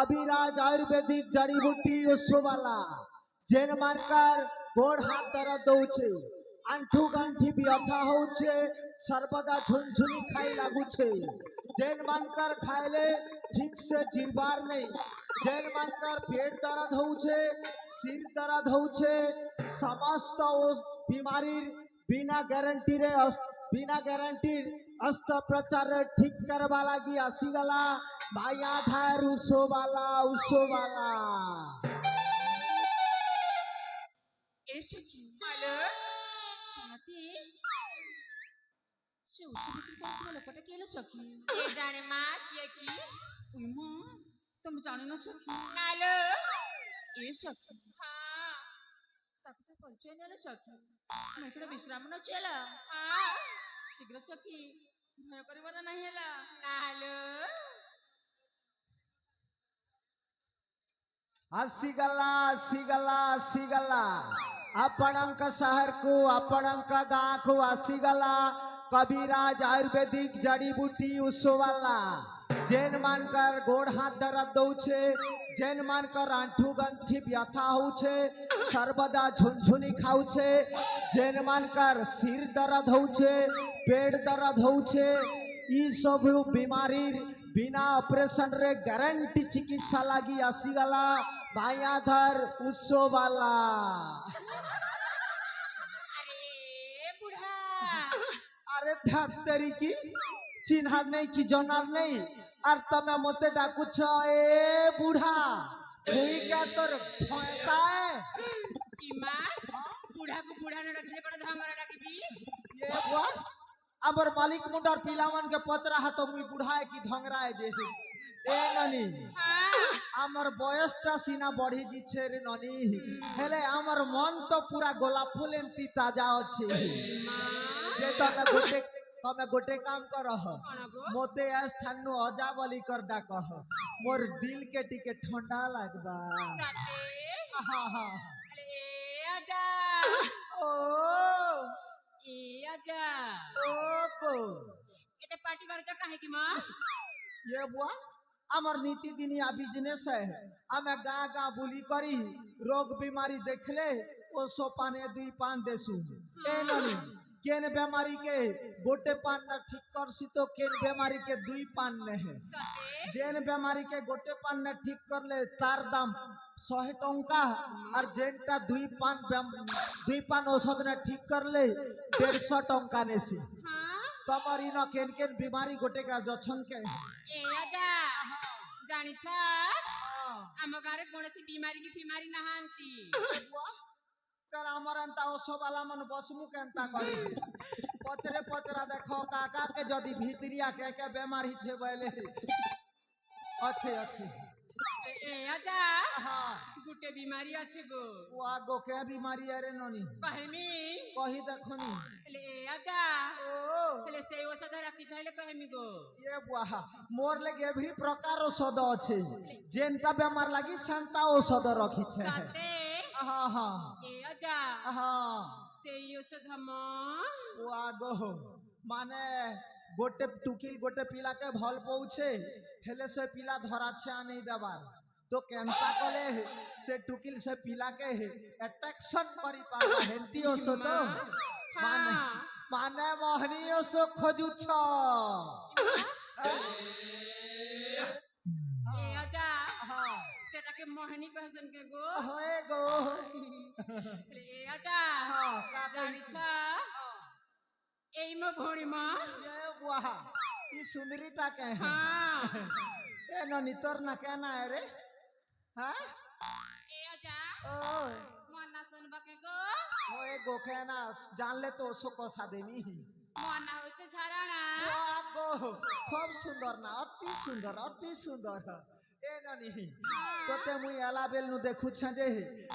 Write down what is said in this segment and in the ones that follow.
कविराज आयुर्वेदिक जड़ी बूटी ओसोवाला जेन मानकर गोड़ हाथ दर्द दौचे आंठू गंठी व्यथा होचे सर्वदा झुनझुनी खाई लागुछे जेन मानकर खाइले ठीक से जीरबार नहीं जेन मानकर पेट दर्द होचे सिर दर्द होचे समस्त बीमारी बिना गारंटी अस्त्रोपचार ठीक करवा लगी आसीगला भाइया धार उसोवाला हेलो सुनती से उसी को लोकटा केले सखी ये जाने माँ किए की उई मां तुम जाने ना सखी नालो ए सखी हाँ ताको तो परिचय नेले सखी मैं इकडे विश्राम न चला हाँ शीघ्र सखी भय परिवार नहीं हैला नालो आसीगला आपणक शहर को आपणक गाँ को आसीगला कविराज आयुर्वेदिक जड़ी बूटी उसोवाला जेन मानकर गोड़ हाथ दर्द दौचे जेन मानकर आंठू गंठी व्यथा होचे सर्वदा झुनझुनी खाउचे जेन मानकर सिर दर्द होचे पेट दर्द होचे ई सब बीमारी बिना ऑपरेशन रे गारंटी चिकित्सा लगी आसीगला भाइयाधर उसोवाला अरे बुढ़ा अरे धत्तरी की चिन्हार नहीं की जनार नहीं और तमे मते डाकुछ ए बूढ़ा कोई क्या तोर भयता है इमा बुढ़ा को बुढ़ा न रखने को धमरा डाकी ये बुआ अमर मालिक मुंडार पिलावन के पचरा है तो मुई बुढ़ा है की धंगरा है जे ए ननी आमर बयसटा सीना बढ़ी जिछे रे ननी हेले आमर मन तो पूरा गोलाप फूल एंती ताजा अछि जे तमे गोटे काम करह मोते आज ठन्नु अजा बली कर डाकह मोर दिल के टिके ठंडा लागबा साथे हां हां अरे आजा ओ ए आजा ओ को ये पार्टी करजा काहे की मां ये बुआ आमर नीति दिनिया बिजनेस है हमें गाँ गाँ बुली करी रोग बीमारी देखले ओ सो पाने दुई पान देसु ए ननी केन बीमारी के गोटे पान न ठीक कर सी तो केन बीमारी के दुई पान ने है साथे जेन बीमारी के गोटे पान न ठीक कर ले तार दाम 100 टंका और जेनटा दुई पान औषध न ठीक कर ले 150 टंका ने सी हाँ तमरी न केन केन बीमारी गोटे का जछन के ए आजा जानी छ आम गारे कोनसी बीमारी की बीमारी नहांती तर हमर अंता ओसोवाला मन बसमु केनता करी पचरा देखो काका के जदी भीतरिया के बीमारी छे बले अच्छे ए आजा हां गुटे बीमारी अच्छे गो वो आगो के बीमारी अरे ननी कहमी कही देखनी ले ए आजा ओ ले से औषध रखी छैले कहमी गो ये बुआ मोर लगे एवरी प्रकार औषध अछि जेनता बीमार लागी संता औषध रखी छे साथे हां हां ए आजा हां से औषध हम वो आगो माने गोटे टुकिल गोटे पिला के भल पहुँचे हेले से पिला धरा छे नहीं दबार तो केनता कले से टुकिल से पिला के अट्रैक्शन करी पाला हेंती ओसो तो माने मोहनी ओसो खोजु छ ए आजा हां सेटा के मोहनी कहसन के गो होए गो ए आजा हां का जानी छ एई में भोड़ी मां ये बुआ ई सुंदरीटा के हां ए ननी तोर ना कहना है रे हां ए आजा ओ मन्ना सुनबा के गो ओए गो कहना जान ले तो उसको कोसा देमी मन्ना होइছে झराना गो खूब सुंदर ना अति सुंदर ए ननी तोते मुई एला बेल नु देखु छ जे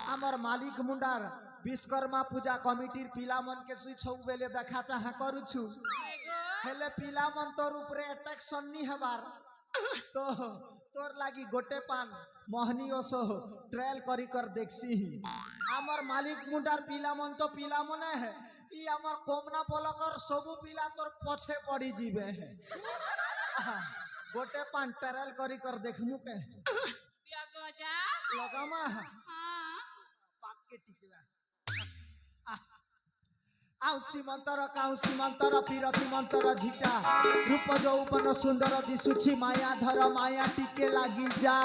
हमर मालिक मुंडार विश्वकर्मा पूजा कमिटीर पिला मन के सुई छौ बेले देखा चाह करू छु हेले पिला मन तोर ऊपर अट्रैक्शन नी हबार तो तोर लागी गोटे पान मोहनी ओसो ट्रायल करी कर देखसी हमर मालिक मुंडार पिला मन तो पिला मने है ई हमर कोमना पलकर सबु पिला तोर पछे पड़ी जीवे है गोटे पान ट्रायल करी कर देखमु के लगामा हाँ पाके टिकला आउ सीमंतर पीरति मंतर झिटा रूप यौवन सुंदर दिशुछि माया धर माया टिके लागी जा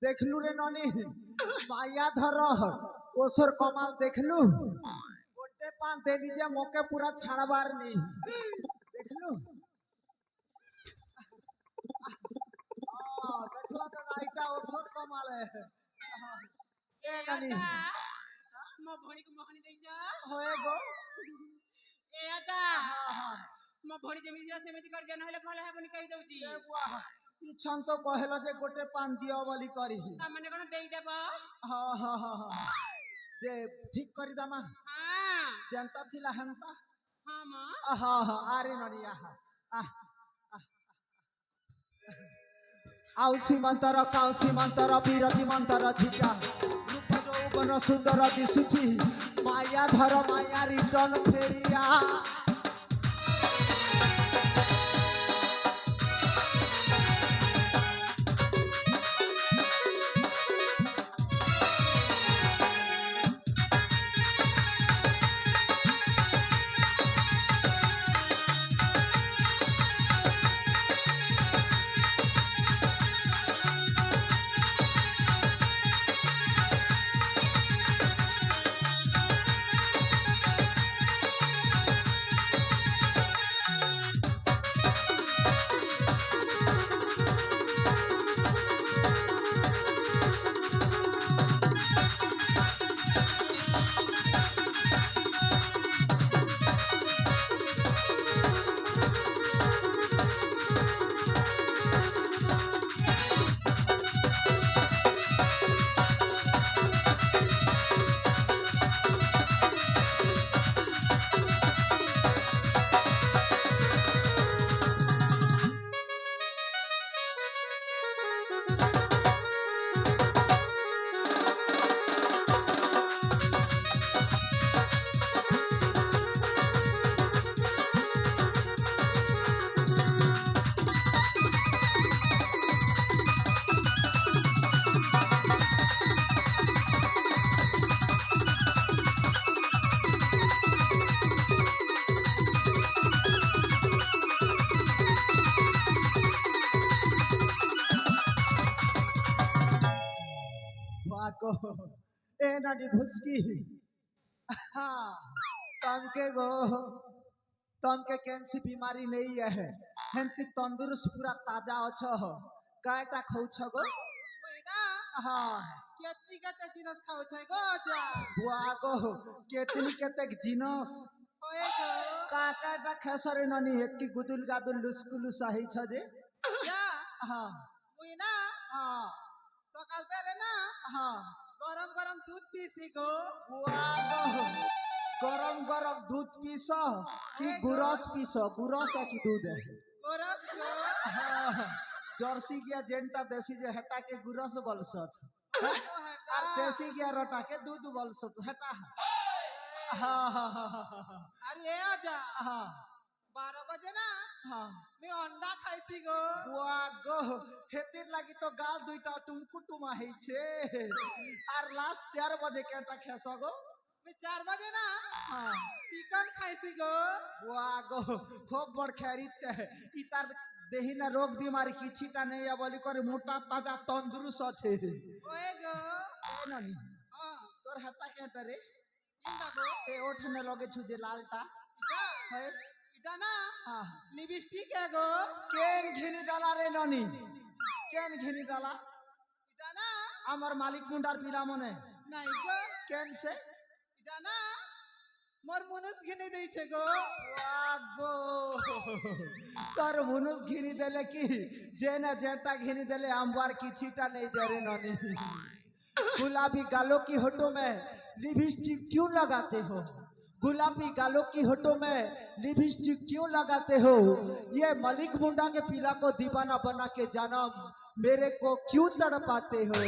देखलू रे नानी माया धर ओसर कमाल देखलू गोटे पान देली जे मोके पूरा छाड़बार नहीं देखलू देखला तो राइटा ओसर कमाल है ए नानी मो भणी को मोहनी देई जा होए गो ए आता हां मो भणी जेमिति रा सेमिति कर जा नहले भले हेबनी कहि दउची ए बुआ इछन तो कहला जे गोटे पान दियो बोली करी ता माने कोन देई देबो हां हां हां जे ठीक करी दामा हां जनता थिला हंता हां मां हां हां आरे ननिया आउ सीमंतर पीरति मंतर झिटा रूप यौवन सुंदर दिशुछि माया धर माया रिटर्न फेरिया को ए नानी भुसकी हाँ तमके कैंसी बीमारी नहीं है हेंती तंदुरुस्त पूरा ताजा अछ कायटा खाउछ गो ओइना हाँ केती केते जिनस खाउ छै गो जा बुआ को केतनी केते जिनस ओए गो काकाटा खेसरे नानी हेकी गुदुल गादुल लुस्कुलु सही छ जे जा हाँ ओइना हाँ सकाल पहले ना हाँ गरम गरम दूध पीसी गो बुआ को गरम गरम दूध पीस कि गुरस पीस गुरस है कि दूध है ওরস গো জার্সি গিয়া যেনটা দেশি যে হেটাকে গুরস বলছ তো আর হেটা দেশি গিয়া রটাকে দুধ বলছ হেটা আরে এ আজা হ্যাঁ 12 बजे ना হ্যাঁ मैं अंडा खाइसी गो বুয়া গো হেতির লাগি তো গাল দুইটা টুমকুটুমা হইছে আর লাস্ট 4 বাজে কেটা খেস গো मैं 4 बजे ना হ্যাঁ चिकन खाइसी गो বুয়া গো খুব বড় খেরিত ইতার দেহি না রোগ বিমারি কিছিটা নেই বলি করে মোটা তাজা তন্দুরুস্ত আছে ओए गो এ নানি हां তোর হাতটা কেটা রে इंदा गो এ ওঠনে লগে ছুজে লালটা इटा হয় इटा ना হ্যাঁ लिपस्टिक है गो কেন ঘিনি দালা রে ননি কেন ঘিনি দালা इटा ना আমার মালিক মুন্ডার পিলা মনে नहीं गो কেন সে इटा ना मोर मुनुस घिने देई छे गो গো তোর মুনুস ঘিনি দিলে কি যে না যেটা ঘিনি দিলে আমার কিছুটা নেই দে রে ননি गुलाबी गालों की होठों में लिपस्टिक क्यों लगाते हो गुलाबी गालों की होठों में लिपस्टिक क्यों लगाते हो ये मलिक मुंडा के पीला को दीवाना बना के जानम मेरे को क्यों तड़पाते हो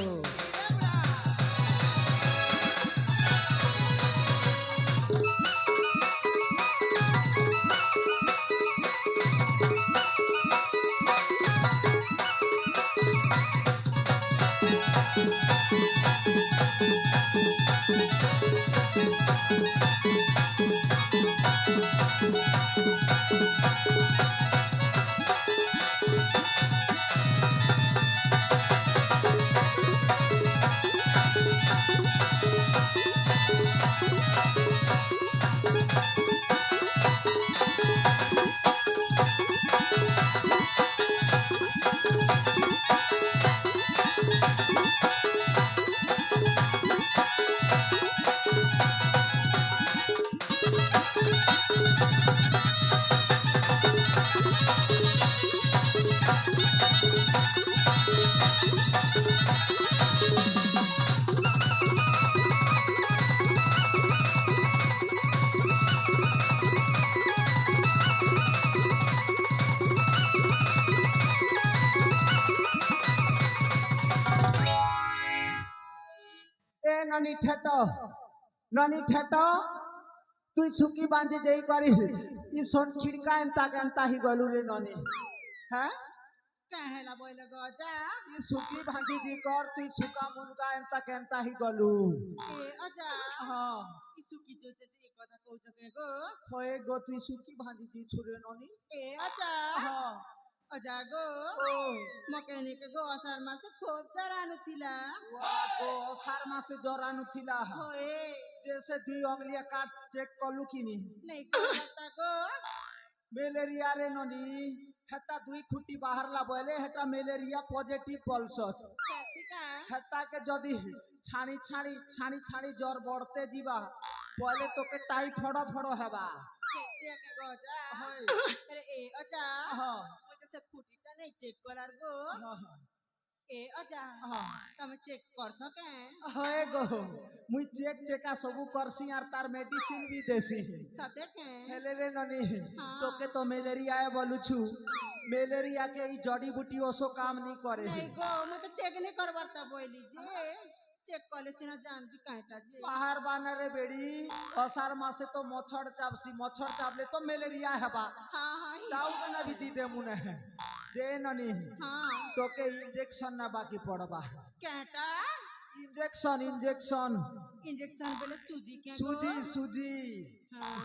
ए ननी ठेटो তুই সুকি বাঁধি যেই করি ই সোন খিড়কা এন্তা হি গলু রে ননি হ্যাঁ काहेला बोल गो जा ই সুকি বাঁধি জি কর তুই সুকা মুনকা এন্তা হি গলু ए अजा হ্যাঁ इसु की जो जे एक কথা কইছ কে গো হয়ে গো তুই সুকি বাঁধি জি ছুরে ননি ए अजा হ্যাঁ अजा गो ও मकेनिक गो असार मासे खूब चरानु थिला ওয়া গো অসার মাসে জরানু থিলা होए जैसे দুই অংলিয়া কাট চেক কলু কিনি नहीं करता गो ম্যালেরিয়া রে ননি হেটা দুই খুঁটি বাহারলা বলে হেটা ম্যালেরিয়া পজিটিভ বলছত ठीक है হেটাকে যদি ছানি জ্বর বড়তে ଯିବା বলে তোকে টাইফয়েড ফড় হেবা ठीक है गो जा হয় अरे ए अजा হ্যাঁ मुझे से फुटीटा नहीं चेक करार गो হ্যাঁ ए अजा হ্যাঁ तमे चेक कर सके হয় গো মুই চেকা সবু করছি আর তার মেডিসিন भी দেছি सते के হেলে রে ননি হ্যাঁ। তোকে তো ম্যালেরিয়া বলুছু ম্যালেরিয়া কে এই জড়ি বুটি ওসো কাম নি করে नहीं गो मैं तो चेक नहीं करवार ता बोली जे चेक करले सिना जान भी काटा जे পাহাড় বানারে বেড়ি অসার মাসে তো মছড় চাপলে তো ম্যালেরিয়া হেবা हाँ हाँ ही তাও না भी দিদে মুনে দে ননি हाँ তোকে ইনজেকশন না বাকি পড়বা कहता ইনজেকশন इंजेक्शन बेले सूजी के সুজি हाँ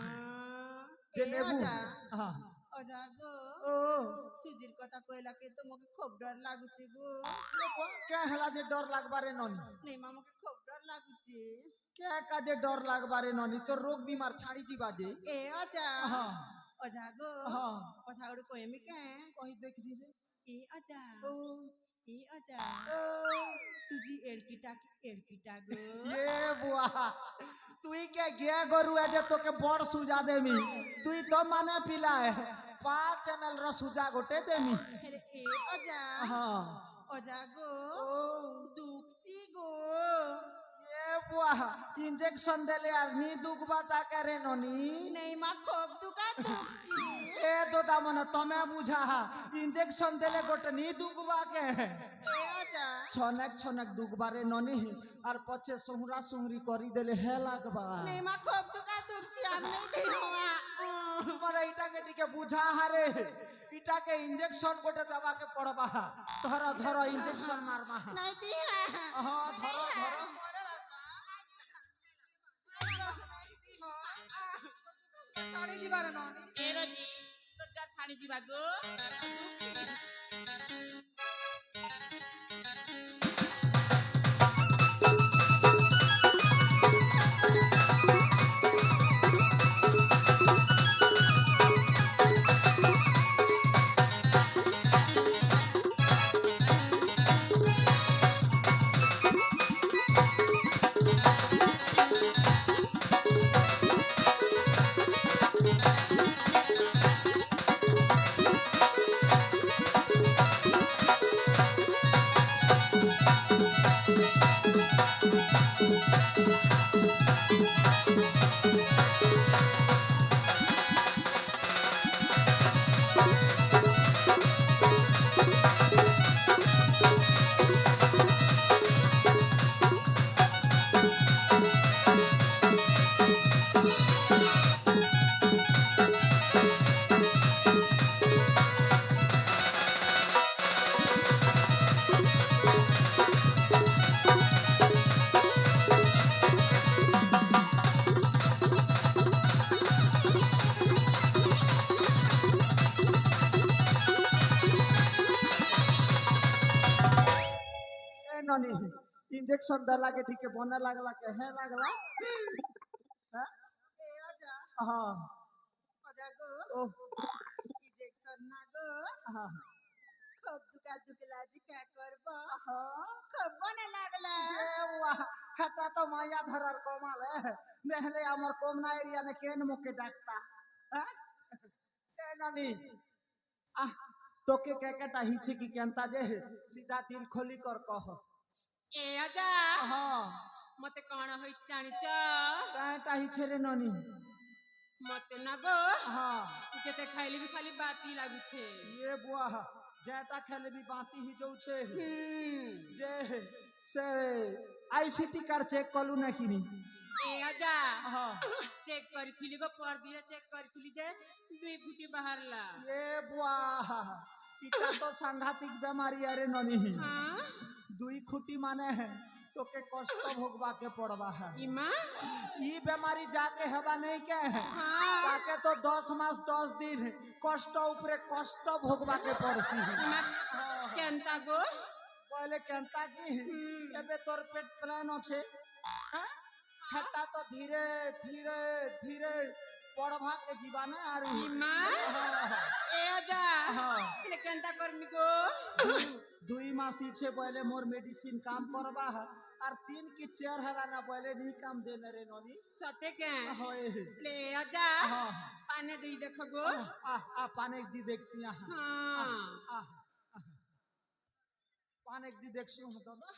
যে ए নেবু अजा হ্যাঁ अजा गो ও सूजीर कथा कहला के तो मोके खूब डर लागुची गो কে হেলা যে ডর লাগবারে ননি नहीं मामा के खूब डर लागुची কে কাজে ডর লাগবারে ননি তোর রোগ বিমার ছাড়ি দিবা যে ए अजा হ্যাঁ अजा गो হ্যাঁ कथा उड़ कोई के কহি দেখি রে ए अजा ও ए अजा ও सूजी एड़कीटा गो এ বুয়া তুই কে গিয়া গরু যে তোকে বড় সুজা দেমি তুই তো মানে পিলায় 5 ml র সুজা গোটে দেমি अरे ए अजा হ্যাঁ अजा गो ও दुखसी गो এ বুয়া इंजेक्शन देले यार नी दुखबा ता करे ननी नहीं माँ खूब दुखा दुखसी ए दोदा मन तमे बुझा इंजेक्शन देले गोटे नी दुखबा के ए आजा छनक छनक दुखबारे ननी আর পছে সুংরা সুংরি করি দেলে হে লাগবা नहीं माँ खूब दुखा दुखसी हम नहीं दी हुआ তোমার এইটাকে টিকে বুঝা হারে ইটাকে ইনজেকশন গোটে দেবাকে পড়বা ধর ধর ইনজেকশন মারবা नहीं दी है হ্যাঁ ধর ধর ছাড়ি ଯିବାର ନନି ଏରଜି ତ ଯା ଛାଣି ଯିବା ଗୋ ननी इंजेक्शन देला के ठीक बने लागला के हे लागला हैं ए आजा हां आजा गो ओ इंजेक्शन ना गो हां खूब दुखा दुखला जी क्या करबो हां खूब बने लागला ए वाह हटा तो माया धरर कमाल है नेहले हमर कोमना एरिया ने केन मुके डाकता हैं ए ननी आ तोके केकेटा हिचे की केनता जे सीधा दिल खोली कर कह ए आजा हां मते कण होई जानिच काटा हिचे रे ननी मते ना गो हां जेते खाइली भी खाली बाती लागु छे ये बुआ जेटा खेले भी बाती ही जाऊ छे जे से आईसीटी कार्ड चेक कलु ना किनी ए आजा हां चेक करथिली गो पर दिए चेक करथिली जे दुई फुटी बाहरला ये बुआ इटा तो सांघातिक बीमारी अरे ननी हां दुई खुटी माने है तो के कष्ट भोगवा के पड़वा है इमा ई बीमारी जाके हेबा नहीं के हां ताके तो 10 मास 10 दिन कष्ट ऊपरे कष्ट भोगवा के पड़सी इमा केनता गो पहले केनता की एबे तोर पेट प्लान আছে हैं हटा तो धीरे धीरे धीरे पड़वा के जीवाना आरु इमा ए आजा हां ले केनता करमी गो दुई मासी छे पहले मोर मेडिसिन काम करवा है और 3 की चेयर हला ना पहले नहीं काम देने रे ननी सते के होए ले आजा हां पानी दई देखो गो आ पाने दी देखसिया हां आ पाने दी देखसियो दादा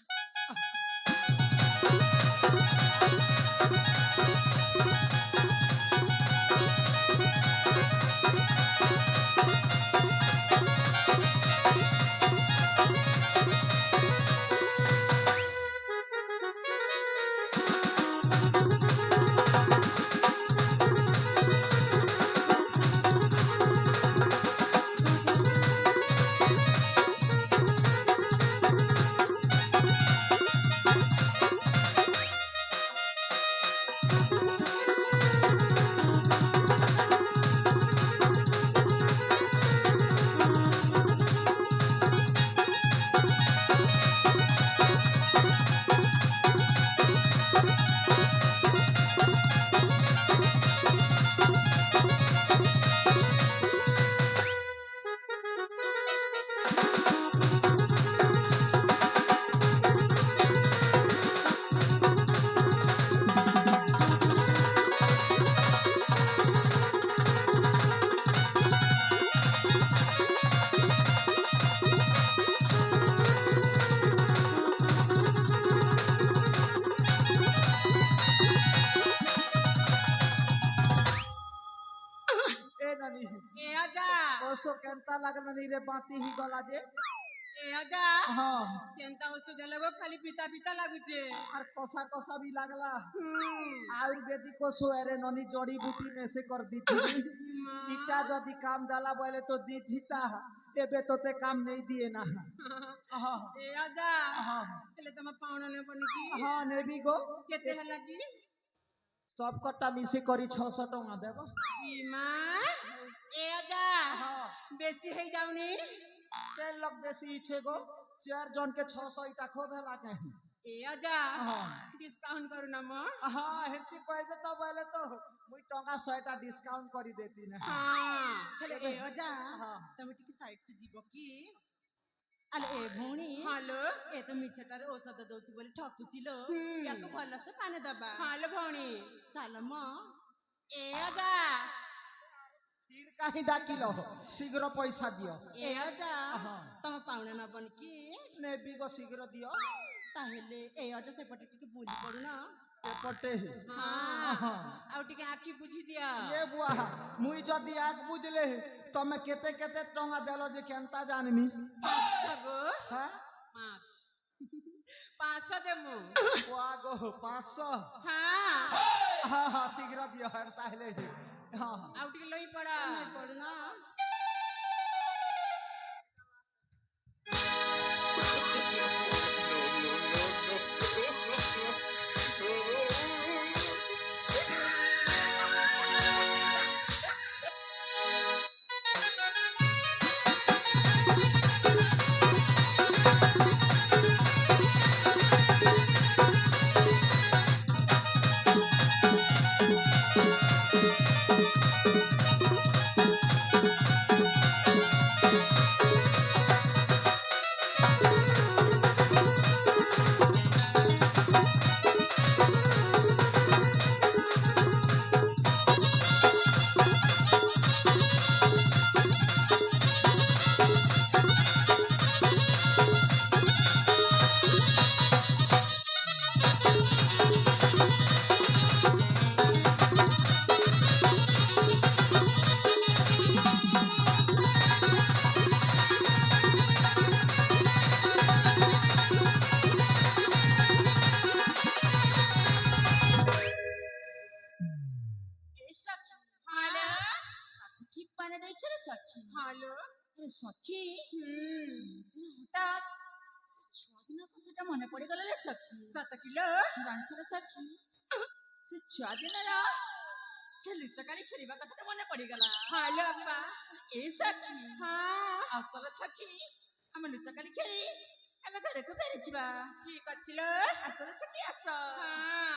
पता लगला नहीं रे बाती ही गला जे ए अजा हाँ केंता वस्तु देलगो खाली पिता पिता लागुचे और कोसा कोसा भी लगला हम्म आयुर्वेदिक को सोरे ननी जड़ी बूटी में से कर दी थी इटा जदि काम डाला बोले तो दी थीता एबे तो ते काम नहीं दिए ना हाँ ए अजा हाँ एले तम पाउना ने बनी की हाँ नेबी गो केते हला की सब कट्टा मिसी करी 600 टका देबो इमा ए अजा हाँ बेसी हे जाउनी ते लोग बेसी इछे गो 4 जन के 600 इटा खो भेला के ए अजा हाँ डिस्काउंट करू ना म हाँ हेती पहले तो बोले तो मुई टका 100 टा डिस्काउंट करी देती ना हां हेले ए अजा हाँ तमे टिके साइड पे जीव की आले ए भौणी हेलो ए तो मिछटारे औषध दउछि बोली ठकुचिलो हम्म। याको भल से पानी दबा हेलो भौणी चाल म ए अजा फिर कहीं डाकिलो शीघ्र पैसा दियो ए अजा हाँ। तम पाउना न बन की नेबी को शीघ्र दियो ताहेले ए अजा से पटे टिके बोली पड़ू ना एपटे हां आउ टिके आखी बुझी दिया ये बुआ मुई जदि आग बुझले तमे केते केते टंगा देलो जे केनता जानमी सगो हां 5 500 देमु बुआ गो 500 हां हाँ हाँ शीघ्र दियो हरता है हाँ आउ टिके लई पड़ा पड़ू ना ए सखी हेलो ठीक पानी दै छले सखी हेलो ए सखी हठात छुआ दिन कथाटा मने पड़ी गला रे सखी 7 किलो ଜାଣିଛ ରେ ସଖୀ ସେ ଛୁଆ ଦିନର ସେ ଲୁଚକାଳି ଖେଳିବା କଥାଟା ମନେ ପଡିଗଲା हेलो अप्पा ଏ ସଖୀ हां ଆସରେ ସଖୀ ଆମେ ଲୁଚକାଳି ଖେଳି ଆମେ ଘରକୁ ଫେରିଯିବା ठीक अछि लो ଆସରେ ସଖୀ ଆସ हां